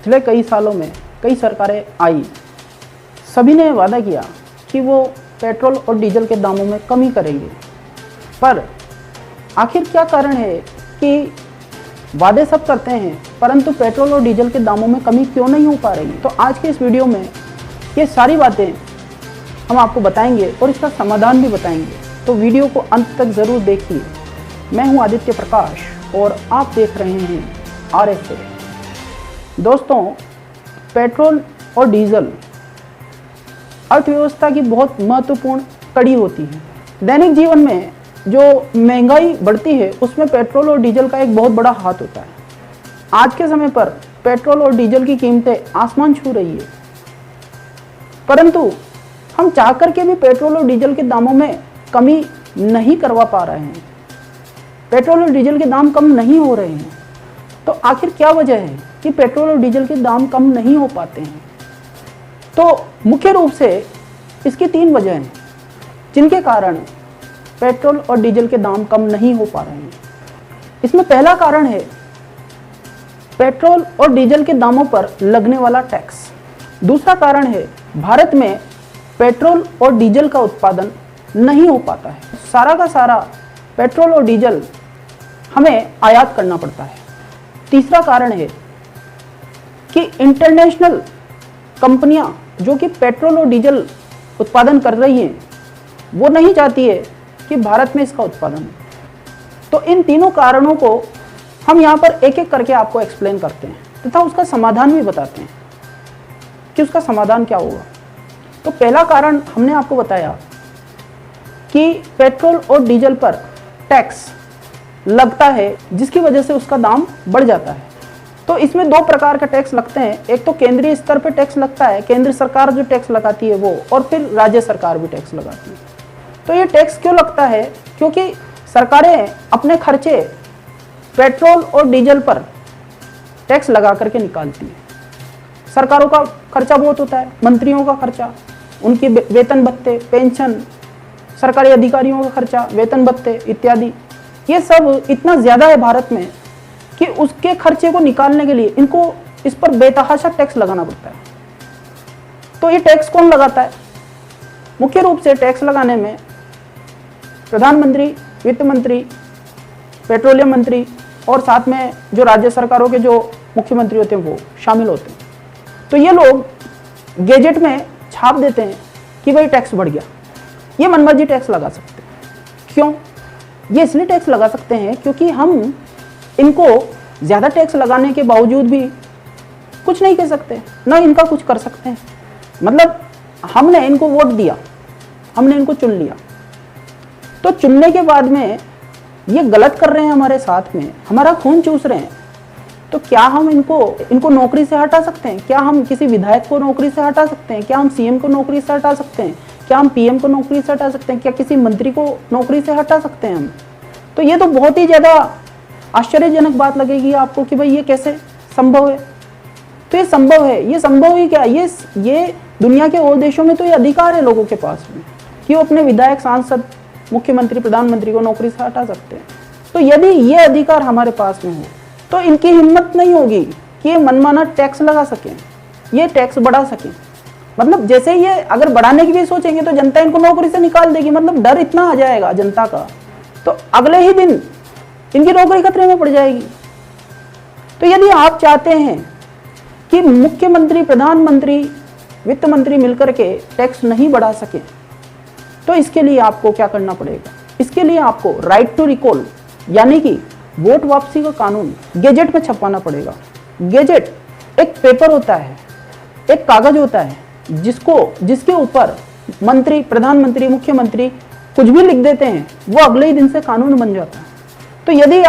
पिछले कई सालों में कई सरकारें आई, सभी ने वादा किया कि वो पेट्रोल और डीजल के दामों में कमी करेंगे, पर आखिर क्या कारण है कि वादे सब करते हैं परंतु पेट्रोल और डीजल के दामों में कमी क्यों नहीं हो पा रही? तो आज के इस वीडियो में ये सारी बातें हम आपको बताएंगे और इसका समाधान भी बताएंगे, तो वीडियो को अंत तक ज़रूर देखिए। मैं हूं आदित्य प्रकाश और आप देख रहे हैं RSA। दोस्तों, पेट्रोल और डीजल अर्थव्यवस्था की बहुत महत्वपूर्ण कड़ी होती है। दैनिक जीवन में जो महंगाई बढ़ती है उसमें पेट्रोल और डीजल का एक बहुत बड़ा हाथ होता है। आज के समय पर पेट्रोल और डीजल की कीमतें आसमान छू रही है, परंतु हम चाह करके भी पेट्रोल और डीजल के दामों में कमी नहीं करवा पा रहे हैं। पेट्रोल और डीजल के दाम कम नहीं हो रहे हैं। तो आखिर क्या वजह है कि पेट्रोल और डीजल के दाम कम नहीं हो पाते हैं? तो मुख्य रूप से इसकी 3 वजह हैं जिनके कारण पेट्रोल और डीजल के दाम कम नहीं हो पा रहे हैं। इसमें पहला कारण है पेट्रोल और डीजल के दामों पर लगने वाला टैक्स। दूसरा कारण है भारत में पेट्रोल और डीजल का उत्पादन नहीं हो पाता है। सारा का सारा पेट्रोल और डीजल हमें आयात करना पड़ता है। तीसरा कारण है कि इंटरनेशनल कंपनियां जो कि पेट्रोल और डीजल उत्पादन कर रही हैं, वो नहीं चाहती है कि भारत में इसका उत्पादन हो। तो इन तीनों कारणों को हम यहाँ पर एक एक करके आपको एक्सप्लेन करते हैं तथा उसका समाधान भी बताते हैं कि उसका समाधान क्या होगा। तो पहला कारण हमने आपको बताया कि पेट्रोल और डीजल पर टैक्स लगता है जिसकी वजह से उसका दाम बढ़ जाता है। तो इसमें 2 प्रकार का टैक्स लगते हैं। एक तो केंद्रीय स्तर पर टैक्स लगता है, केंद्र सरकार जो टैक्स लगाती है वो, और फिर राज्य सरकार भी टैक्स लगाती है। तो ये टैक्स क्यों लगता है? क्योंकि सरकारें अपने खर्चे पेट्रोल और डीजल पर टैक्स लगा करके निकालती है। सरकारों का खर्चा बहुत होता है, मंत्रियों का खर्चा, उनकी वेतन भत्ते, पेंशन, सरकारी अधिकारियों का खर्चा, वेतन भत्ते इत्यादि, ये सब इतना ज़्यादा है भारत में कि उसके खर्चे को निकालने के लिए इनको इस पर बेतहाशा टैक्स लगाना पड़ता है। तो ये टैक्स कौन लगाता है? मुख्य रूप से टैक्स लगाने में प्रधानमंत्री, वित्त मंत्री, पेट्रोलियम मंत्री और साथ में जो राज्य सरकारों के जो मुख्यमंत्री होते हैं वो शामिल होते हैं। तो ये लोग गैजेट में छाप देते हैं कि भाई टैक्स बढ़ गया। ये मनमर्जी टैक्स लगा सकते हैं। क्यों? ये इसलिए टैक्स लगा सकते हैं क्योंकि हम इनको ज़्यादा टैक्स लगाने के बावजूद भी कुछ नहीं कह सकते, ना इनका कुछ कर सकते हैं। मतलब हमने इनको वोट दिया, हमने इनको चुन लिया, तो चुनने के बाद में ये गलत कर रहे हैं, हमारे साथ में हमारा खून चूस रहे हैं, तो क्या हम इनको नौकरी से हटा सकते हैं? क्या हम किसी विधायक को नौकरी से हटा सकते हैं? क्या हम CM को नौकरी से हटा सकते हैं? क्या हम PM को नौकरी से हटा सकते हैं? क्या किसी मंत्री को नौकरी से हटा सकते हैं हम? तो ये तो बहुत ही ज़्यादा आश्चर्यजनक बात लगेगी आपको कि भाई ये कैसे संभव है। तो ये संभव है। ये संभव ही क्या, ये दुनिया के और देशों में तो ये अधिकार है लोगों के पास में कि वो अपने विधायक, सांसद, मुख्यमंत्री, प्रधानमंत्री को नौकरी से हटा सकते हैं। तो यदि ये अधिकार हमारे पास में हो तो इनकी हिम्मत नहीं होगी कि ये मनमाना टैक्स लगा सकें, ये टैक्स बढ़ा सकें। मतलब जैसे ये अगर बढ़ाने की भी सोचेंगे तो जनता इनको नौकरी से निकाल देगी। मतलब डर इतना आ जाएगा जनता का, तो अगले ही दिन इनकी नौकरी खतरे में पड़ जाएगी। तो यदि आप चाहते हैं कि मुख्यमंत्री, प्रधानमंत्री, वित्त मंत्री मिलकर के टैक्स नहीं बढ़ा सके, तो इसके लिए आपको क्या करना पड़ेगा? इसके लिए आपको राइट टू रिकॉल यानी कि वोट वापसी का कानून गैजेट में छपवाना पड़ेगा। गैजेट एक पेपर होता है, एक कागज होता है जिसके ऊपर मंत्री, प्रधानमंत्री, मुख्यमंत्री कुछ भी लिख देते हैं, वो अगले ही दिन से कानून बन जाता है। तो यदि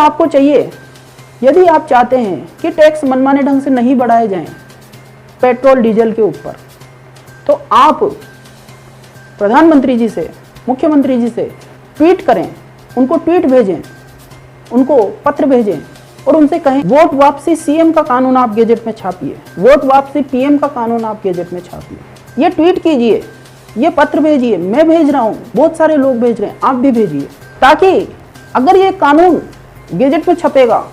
आप चाहते हैं कि टैक्स मनमाने ढंग से नहीं बढ़ाए जाएं पेट्रोल डीजल के ऊपर, तो आप प्रधानमंत्री जी से, मुख्यमंत्री जी से ट्वीट करें, उनको ट्वीट भेजें, उनको पत्र भेजें और उनसे कहें वोट वापसी CM का कानून आप गैजेट में छापिए, वोट वापसी PM का कानून आप गैजेट में छापिए। ये ट्वीट कीजिए, ये पत्र भेजिए, मैं भेज रहा हूँ, बहुत सारे लोग भेज रहे हैं, आप भी भेजिए, ताकि अगर ये कानून गैजेट में छपेगा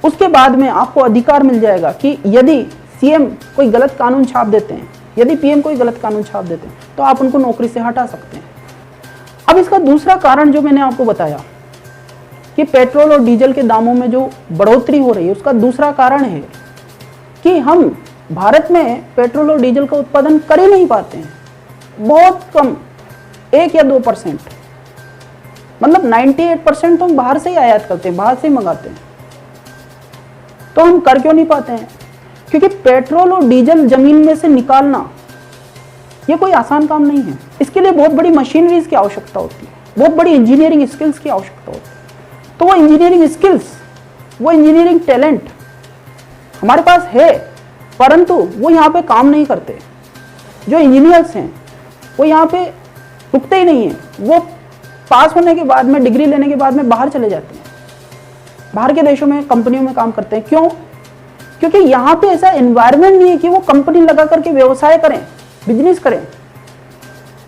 उसके बाद में आपको अधिकार मिल जाएगा कि यदि सीएम कोई गलत कानून छाप देते हैं, यदि पीएम कोई गलत कानून छाप देते हैं, तो आप उनको नौकरी से हटा सकते हैं। अब इसका दूसरा कारण जो मैंने आपको बताया कि पेट्रोल और डीजल के दामों में जो बढ़ोतरी हो रही है, उसका दूसरा कारण है कि हम भारत में पेट्रोल और डीजल का उत्पादन कर ही नहीं पाते हैं, बहुत कम, 1 या 2%। मतलब 98% तो हम बाहर से ही आयात करते हैं, बाहर से ही मंगाते हैं। तो हम कर क्यों नहीं पाते हैं? क्योंकि पेट्रोल और डीजल जमीन में से निकालना ये कोई आसान काम नहीं है। इसके लिए बहुत बड़ी मशीनरीज की आवश्यकता होती है, बहुत बड़ी इंजीनियरिंग स्किल्स की आवश्यकता होती है। तो वो इंजीनियरिंग स्किल्स, वो इंजीनियरिंग टैलेंट हमारे पास है, परंतु वो यहाँ पे काम नहीं करते। जो इंजीनियर्स हैं वो यहाँ पे रुकते ही नहीं हैं, वो पास होने के बाद में, डिग्री लेने के बाद में बाहर चले जाते हैं, बाहर के देशों में कंपनियों में काम करते हैं। क्यों? क्योंकि यहाँ पे ऐसा एनवायरनमेंट नहीं है कि वो कंपनी लगा करके व्यवसाय करें, बिजनेस करें।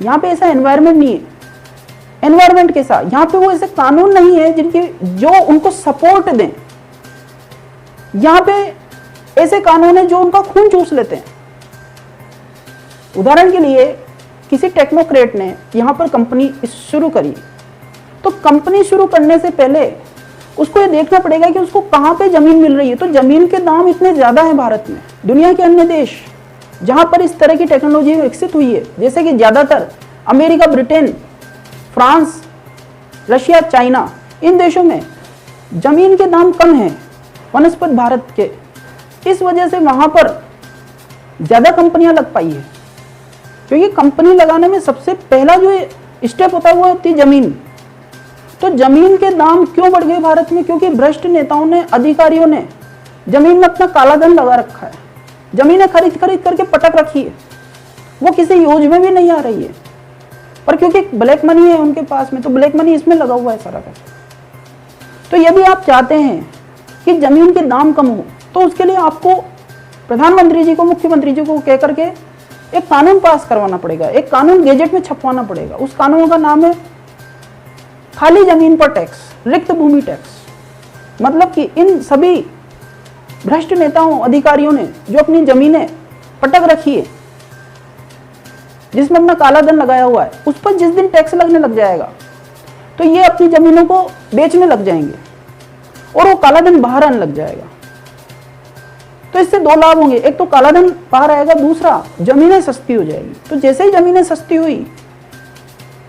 यहाँ पे ऐसा एनवायरनमेंट नहीं है। एनवायरनमेंट कैसा? यहाँ पे वो ऐसे कानून नहीं है जिनकी जो उनको सपोर्ट दें। यहाँ पे ऐसे कानून है जो उनका खून चूस लेते हैं। उदाहरण के लिए किसी टेक्नोक्रेट ने यहाँ पर कंपनी शुरू करी, तो कंपनी शुरू करने से पहले उसको ये देखना पड़ेगा कि उसको कहाँ पे जमीन मिल रही है। तो जमीन के दाम इतने ज्यादा हैं भारत में। दुनिया के अन्य देश जहां पर इस तरह की टेक्नोलॉजी विकसित हुई है, जैसे कि ज्यादातर America, Britain, France, Russia, China, इन देशों में जमीन के दाम कम हैं वनस्पत भारत के। इस वजह से वहां पर ज्यादा कंपनियां लग पाई है, क्योंकि कंपनी लगाने में सबसे पहला जो स्टेप होता है वो होती है जमीन। तो जमीन के दाम क्यों बढ़ गए भारत में? क्योंकि भ्रष्ट नेताओं ने, अधिकारियों ने जमीन में अपना काला धन लगा रखा है, जमीनें खरीद खरीद करके पटक रखी है, वो किसी यूज में भी नहीं आ रही है, पर क्योंकि ब्लैक मनी है उनके पास में, तो ब्लैक मनी इसमें लगा हुआ है सारा का। तो यदि आप चाहते हैं कि जमीन के दाम कम हो, तो उसके लिए आपको प्रधानमंत्री जी को, मुख्यमंत्री जी को कह करके एक कानून पास करवाना पड़ेगा, एक कानून गेजेट में छपवाना पड़ेगा। उस कानून का नाम है खाली जमीन पर टैक्स, रिक्त भूमि टैक्स। मतलब कि इन सभी भ्रष्ट नेताओं, अधिकारियों ने जो अपनी जमीनें पटक रखी है, जिसमें अपना काला धन लगाया हुआ है, उस पर जिस दिन टैक्स लगने लग जाएगा तो ये अपनी जमीनों को बेचने लग जाएंगे और वो काला धन बाहर आने लग जाएगा। तो इससे दो लाभ होंगे, एक तो काला धन बाहर आएगा, दूसरा जमीनें सस्ती हो जाएगी। तो जैसे ही जमीनें सस्ती हुई,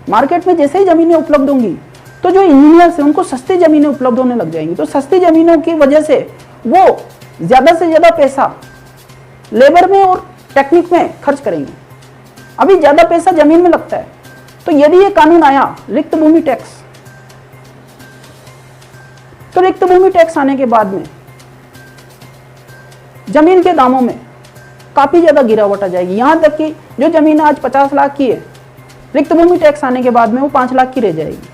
मार्केट में जैसे ही जमीनें उपलब्ध होंगी, तो जो इंजीनियर्स हैं उनको सस्ती जमीनें उपलब्ध होने लग जाएंगी। तो सस्ती जमीनों की वजह से वो ज्यादा से ज्यादा पैसा लेबर में और टेक्निक में खर्च करेंगे। अभी ज्यादा पैसा जमीन में लगता है। तो यदि ये कानून आया रिक्त भूमि टैक्स, तो रिक्त भूमि टैक्स आने के बाद में जमीन के दामों में काफी ज्यादा गिरावट आ जाएगी। यहां तक कि जो जमीन आज 50 लाख की है, रिक्त भूमि टैक्स आने के बाद में वो 5 लाख की रह जाएगी।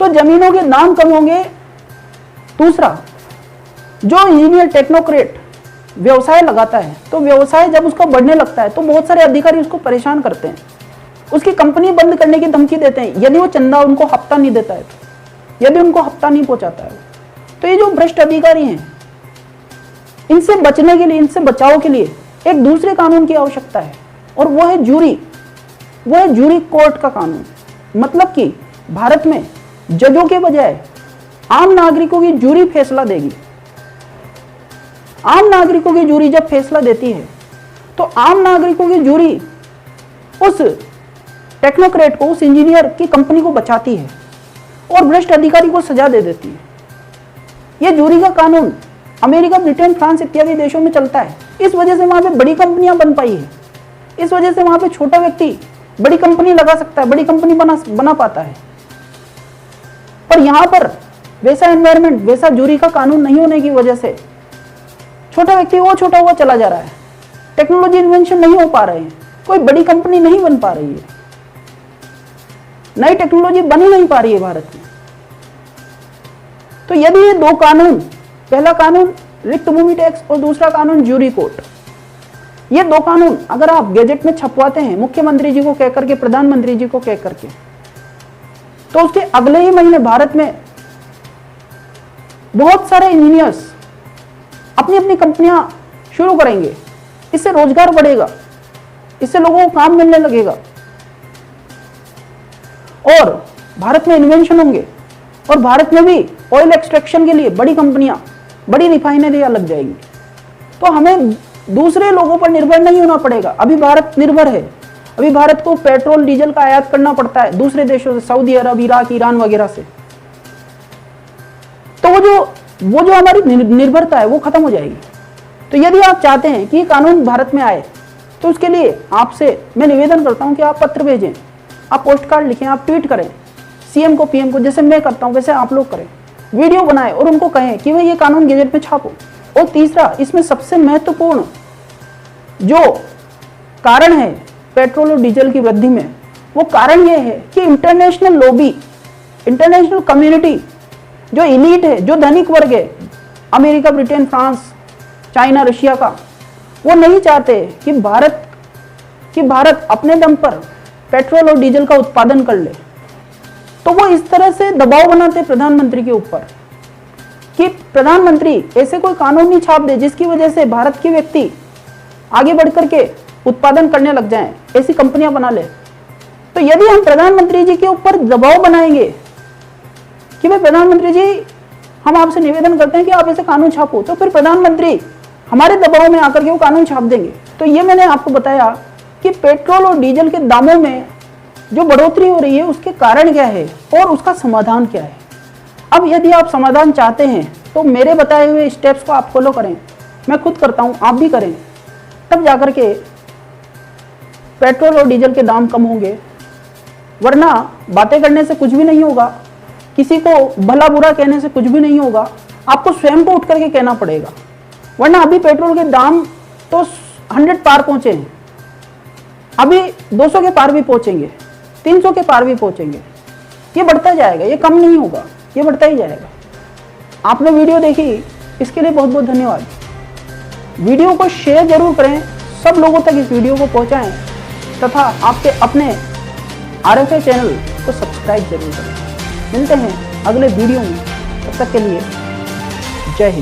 तो जमीनों के दाम कम होंगे। दूसरा, जो इंजीनियर, टेक्नोक्रेट व्यवसाय लगाता है, तो व्यवसाय जब उसका बढ़ने लगता है तो बहुत सारे अधिकारी उसको परेशान करते हैं, उसकी कंपनी बंद करने की धमकी देते हैं यदि वो चंदा उनको हफ्ता नहीं देता है, तो यदि उनको हफ्ता नहीं पहुंचाता है। तो ये जो भ्रष्ट अधिकारी हैं, इनसे बचने के लिए, इनसे बचाव के लिए एक दूसरे कानून की आवश्यकता है, और वो है जूरी। वो है जूरी कोर्ट का कानून। मतलब कि भारत में जजों के बजाय आम नागरिकों की जूरी फैसला देगी। आम नागरिकों की जूरी जब फैसला देती है, तो आम नागरिकों की जूरी उस टेक्नोक्रेट को, उस इंजीनियर की कंपनी को बचाती है और भ्रष्ट अधिकारी को सजा दे देती है। यह जूरी का कानून अमेरिका, ब्रिटेन, फ्रांस इत्यादि देशों में चलता है। इस वजह से वहां पे बड़ी कंपनियां बन पाई है। इस वजह से वहां पे छोटा व्यक्ति बड़ी कंपनी लगा सकता है, बड़ी कंपनी बना पाता है। पर यहां पर वैसा एनवायरनमेंट, वैसा जूरी का कानून नहीं होने की वजह से छोटा व्यक्ति वो छोटा हुआ चला जा रहा है। टेक्नोलॉजी इन्वेंशन नहीं हो पा रहे हैं, कोई बड़ी कंपनी नहीं बन पा रही है, नई टेक्नोलॉजी बन ही नहीं पा रही है भारत में। तो यदि ये दो कानून, पहला कानून रिक्त भूमि टैक्स और दूसरा कानून जूरी कोर्ट, ये दो कानून अगर आप गैजेट में छपवाते हैं मुख्यमंत्री जी को कहकर के, प्रधानमंत्री जी को कहकर के, तो उसके अगले ही महीने भारत में बहुत सारे इंजीनियर्स अपनी अपनी कंपनियां शुरू करेंगे, इससे रोजगार बढ़ेगा, इससे लोगों को काम मिलने लगेगा और भारत में इन्वेंशन होंगे और भारत में भी ऑयल एक्सट्रैक्शन के लिए बड़ी कंपनियां, बड़ी रिफाइनरियां लग जाएंगी। तो हमें दूसरे लोगों पर निर्भर नहीं होना पड़ेगा। अभी भारत निर्भर है, अभी भारत को पेट्रोल डीजल का आयात करना पड़ता है दूसरे देशों से, सऊदी अरब, इराक, ईरान वगैरह से। तो वो जो हमारी निर्भरता है वो खत्म हो जाएगी। तो यदि आप चाहते हैं कि ये कानून भारत में आए तो उसके लिए आपसे मैं निवेदन करता हूं कि आप पत्र भेजें, आप पोस्ट कार्ड लिखें, आप ट्वीट करें सीएम को, पीएम को, जैसे मैं करता हूं वैसे आप लोग करें, वीडियो बनाएं और उनको कहें कि भाई ये कानून गैजेट में छापो। और तीसरा, इसमें सबसे महत्वपूर्ण जो कारण है पेट्रोल और डीजल की वृद्धि में, वो कारण ये है कि इंटरनेशनल लॉबी, इंटरनेशनल कम्युनिटी, जो इलीट है, जो धनिक वर्ग है, America, Britain, France, China, Russia का, वो नहीं चाहते कि भारत अपने दम पर पेट्रोल और डीजल का उत्पादन कर ले। तो वो इस तरह से दबाव बनाते प्रधानमंत्री के ऊपर कि प्रधानमंत्री ऐसे कोई कानून नहीं छाप दे जिसकी वजह से भारत के व्यक्ति आगे बढ़कर के उत्पादन करने लग जाएं, ऐसी कंपनियां बना ले। तो यदि हम प्रधानमंत्री जी के ऊपर दबाव बनाएंगे कि भाई प्रधानमंत्री जी हम आपसे निवेदन करते हैं कि आप ऐसे कानून छापो, तो फिर प्रधानमंत्री हमारे दबाव में आकर के वो कानून छाप देंगे। तो ये मैंने आपको बताया कि पेट्रोल और डीजल के दामों में जो बढ़ोतरी हो रही है उसके कारण क्या है और उसका समाधान क्या है। अब यदि आप समाधान चाहते हैं तो मेरे बताए हुए स्टेप्स को आप फॉलो करें, मैं खुद करता हूं, आप भी करें, तब जाकर के पेट्रोल और डीजल के दाम कम होंगे। वरना बातें करने से कुछ भी नहीं होगा, किसी को भला बुरा कहने से कुछ भी नहीं होगा, आपको स्वयं को उठ करके कहना पड़ेगा। वरना अभी पेट्रोल के दाम तो 100 पार पहुंचे हैं, अभी 200 के पार भी पहुंचेंगे, 300 के पार भी पहुंचेंगे। ये बढ़ता जाएगा, ये कम नहीं होगा, ये बढ़ता ही जाएगा। आपने वीडियो देखी, इसके लिए बहुत बहुत धन्यवाद। वीडियो को शेयर जरूर करें, सब लोगों तक इस वीडियो को पहुंचाएं तथा आपके अपने RFI चैनल को सब्सक्राइब जरूर करें। मिलते हैं अगले वीडियो में, तब तक के लिए जय हिंद।